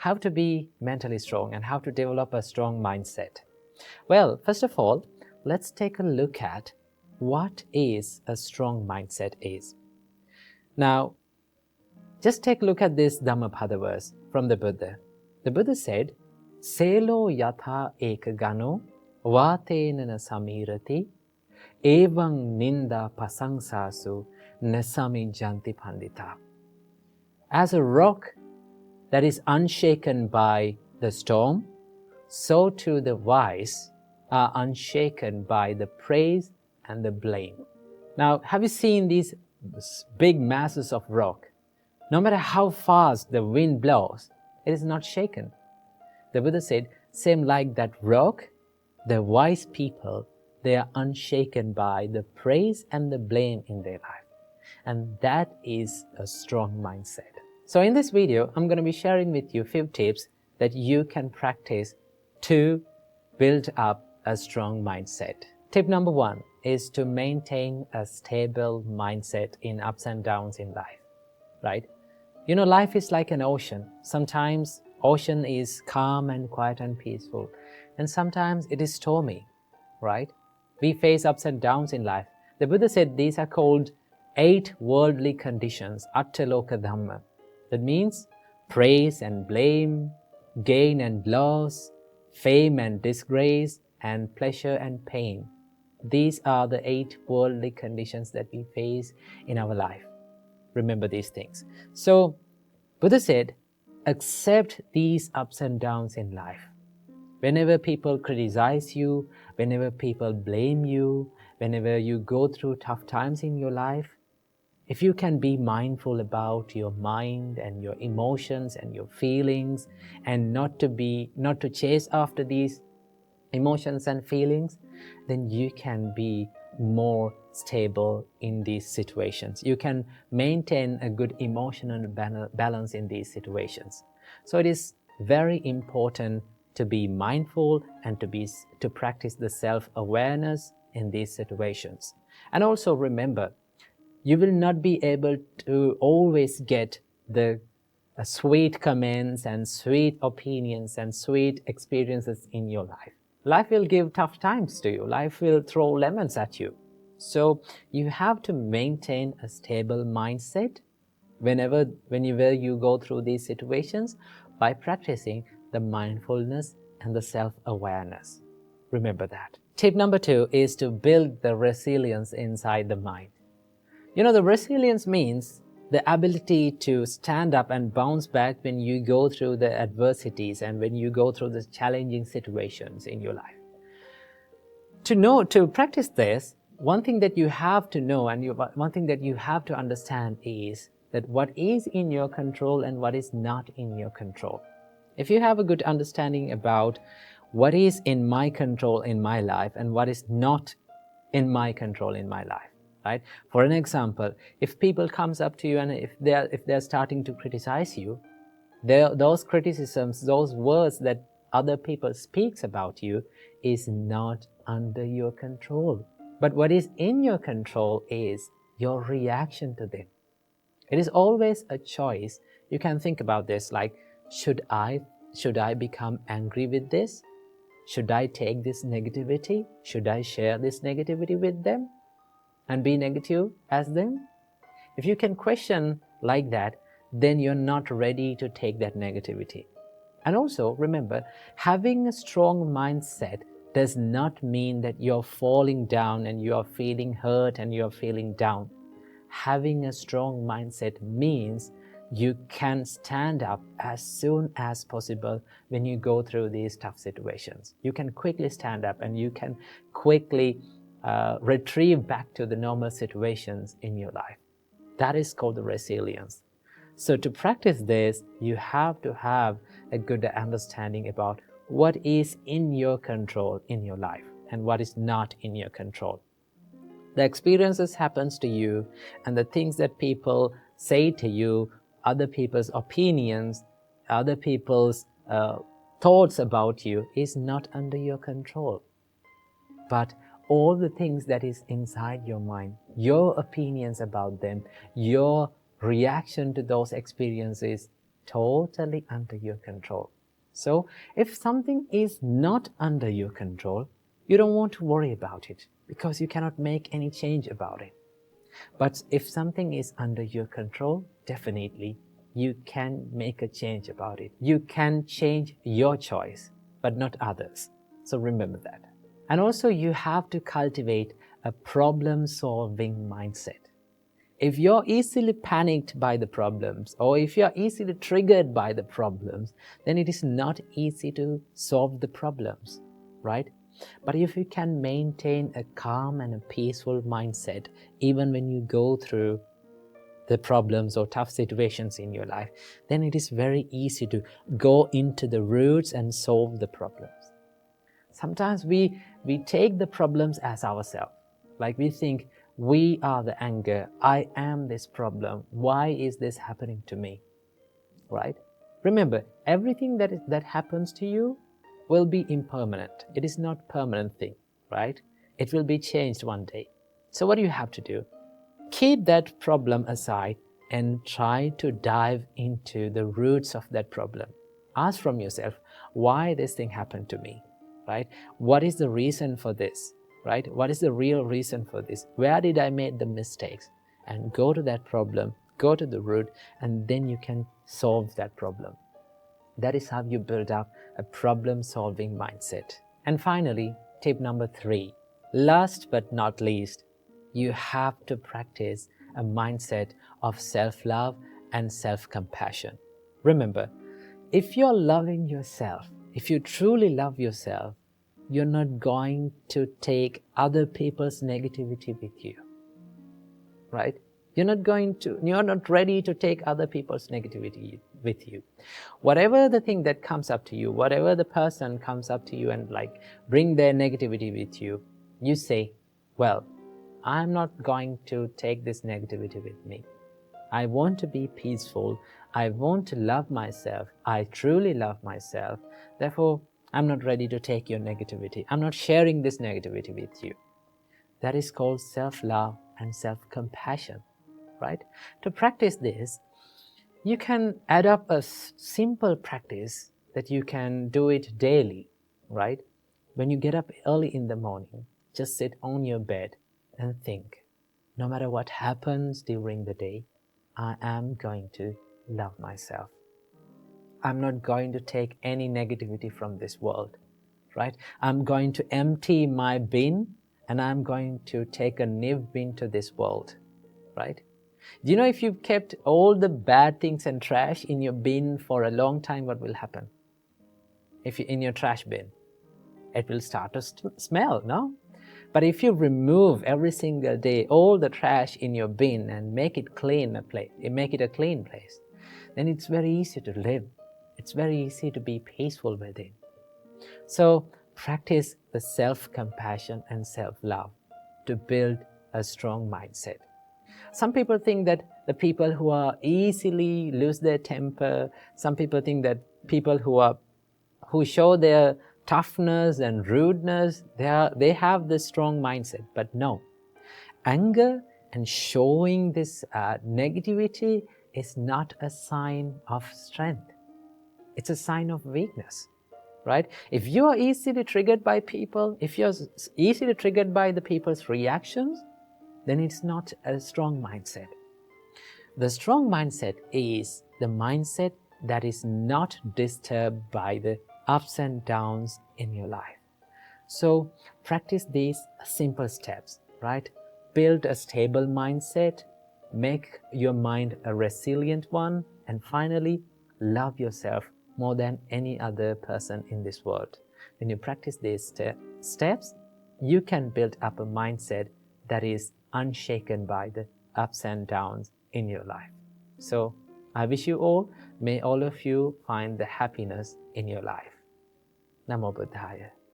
how to be mentally strong and how to develop a strong mindset. Well, first of all, let's take a look at what is a strong mindset is. Now, just take a look at this Dhammapada verse from the Buddha. The Buddha said, Selo yatha ekagano vatenana samirati evang ninda pasangsasu nasami janti pandita. As a rock that is unshaken by the storm, so too the wise are unshaken by the praise and the blame. Now, have you seen these big masses of rock? No matter how fast the wind blows, it is not shaken. The Buddha said, same like that rock, the wise people, they are unshaken by the praise and the blame in their life. And that is a strong mindset. So in this video, I'm going to be sharing with you a few tips that you can practice to build up a strong mindset. Tip number 1 is to maintain a stable mindset in ups and downs in life, right? You know, life is like an ocean. Sometimes ocean is calm and quiet and peaceful, and sometimes it is stormy, right? We face ups and downs in life. The Buddha said these are called 8 worldly conditions, attaloka Dhamma. That means praise and blame, gain and loss, fame and disgrace, and pleasure and pain. These are the 8 worldly conditions that we face in our life. Remember these things. So, Buddha said, accept these ups and downs in life. Whenever people criticize you, whenever people blame you, whenever you go through tough times in your life, if you can be mindful about your mind and your emotions and your feelings and not to chase after these emotions and feelings, then you can be more stable in these situations. You can maintain a good emotional balance in these situations. So it is very important to be mindful and to practice the self-awareness in these situations. And also remember, you will not be able to always get the sweet comments and sweet opinions and sweet experiences in your life. Life will give tough times to you. Life will throw lemons at you. So you have to maintain a stable mindset whenever you go through these situations by practicing the mindfulness and the self-awareness. Remember that. Tip number 2 is to build the resilience inside the mind. You know, the resilience means the ability to stand up and bounce back when you go through the adversities and when you go through the challenging situations in your life. To practice this, one thing that you have to know and one thing that you have to understand is that what is in your control and what is not in your control. If you have a good understanding about what is in my control in my life and what is not in my control in my life, right? For an example, if people comes up to you and if they're starting to criticize you, those criticisms, those words that other people speaks about you is not under your control. But what is in your control is your reaction to them. It is always a choice. You can think about this like, should I become angry with this? Should I take this negativity? Should I share this negativity with them and be negative as them? If you can question like that, then you're not ready to take that negativity. And also remember, having a strong mindset does not mean that you're falling down and you're feeling hurt and you're feeling down. Having a strong mindset means you can stand up as soon as possible when you go through these tough situations. You can quickly stand up and you can quickly retrieve back to the normal situations in your life. That is called the resilience. So to practice this, you have to have a good understanding about what is in your control in your life and what is not in your control. The experiences happens to you and the things that people say to you, other people's opinions, other people's thoughts about you is not under your control. But all the things that is inside your mind, your opinions about them, your reaction to those experiences totally under your control. So if something is not under your control, you don't want to worry about it because you cannot make any change about it. But if something is under your control, definitely you can make a change about it. You can change your choice, but not others. So remember that. And also you have to cultivate a problem-solving mindset. If you're easily panicked by the problems, or if you're easily triggered by the problems, then it is not easy to solve the problems, right? But if you can maintain a calm and a peaceful mindset, even when you go through the problems or tough situations in your life, then it is very easy to go into the roots and solve the problems. Sometimes we take the problems as ourselves. Like we think, we are the anger, I am this problem, why is this happening to me, right? Remember, everything that happens to you will be impermanent. It is not a permanent thing, right? It will be changed one day. So what do you have to do? Keep that problem aside and try to dive into the roots of that problem. Ask from yourself, why this thing happened to me, right? What is the reason for this, right? What is the real reason for this? Where did I make the mistakes? And go to that problem, go to the root, and then you can solve that problem. That is how you build up a problem-solving mindset. And finally, tip number 3, last but not least, you have to practice a mindset of self-love and self-compassion. Remember, if you're loving yourself, if you truly love yourself, you're not going to take other people's negativity with you, right? You're not ready to take other people's negativity with you. Whatever the thing that comes up to you, whatever the person comes up to you and bring their negativity with you, you say, well, I'm not going to take this negativity with me. I want to be peaceful. I want to love myself. I truly love myself. Therefore, I'm not ready to take your negativity. I'm not sharing this negativity with you. That is called self-love and self-compassion, right? To practice this, you can add up a simple practice that you can do it daily, right? When you get up early in the morning, just sit on your bed and think, no matter what happens during the day, I am going to love myself. I'm not going to take any negativity from this world, right? I'm going to empty my bin and I'm going to take a new bin to this world, right? Do you know if you've kept all the bad things and trash in your bin for a long time, what will happen? If you're in your trash bin, it will start to smell, no? But if you remove every single day all the trash in your bin and make it a clean place, then it's very easy to live. It's very easy to be peaceful within. So practice the self-compassion and self-love to build a strong mindset. Some people think that the people who are easily lose their temper, some people think that people who show their toughness and rudeness, they have this strong mindset. But no, anger and showing this negativity is not a sign of strength. It's a sign of weakness, right? If you are easily triggered by people, if you're easily triggered by the people's reactions, then it's not a strong mindset. The strong mindset is the mindset that is not disturbed by the ups and downs in your life. So practice these simple steps, right? Build a stable mindset, make your mind a resilient one, and finally, love yourself more than any other person in this world. When you practice these steps, you can build up a mindset that is unshaken by the ups and downs in your life. So I wish you all, may all of you find the happiness in your life. Namo Buddhaya.